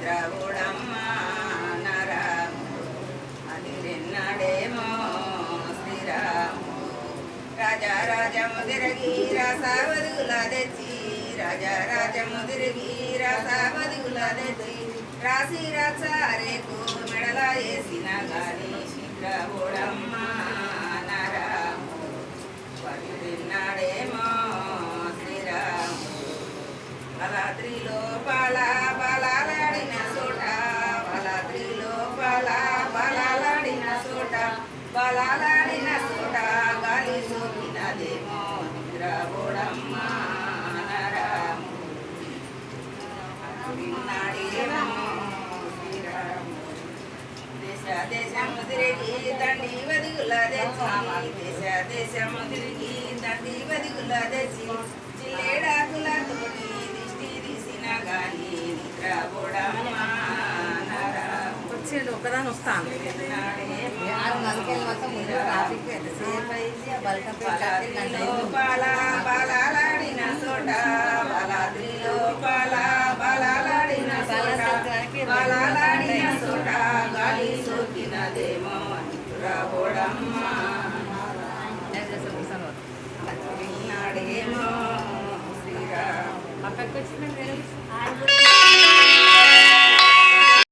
నిద్రవుడమ్మ నరము అదిరెన్నడేమో శ్రీరాము రాజారాజము తిరిగి రసవదుల తెచ్చి రాజారాజము తిరిగి రసవదుల తెచ్చి రాసి రచారేకు మెడల వేసిన గాని నిద్రవుడమ్మ నరము అదిరెన్నడేమో బలాద్రిలో బలాలాడిన చోట బలాద్రిలో బలాలాడిన చోట బలాలాడిన చోట గాలి సోకినదేమో నిద్రపోడమ్మ నరము విన్నాడేమో శ్రీరాము దేశము తిరిగి దండి వదిగుల తెచ్చి దేశము తిరిగి దండి వదిగుల తెచ్చి చిల్లేడాకులతోటి వచ్చిండు ఒకదాని వస్తాను బలాలాడిన చోట బలాద్రిలో బలాలాడిన చోట బలాలాడిన చోట గాలి సోకినదేమో నిద్రపోడమ్మ విన్నాడేమో శ్రీరామ్ పక్కకు వచ్చిన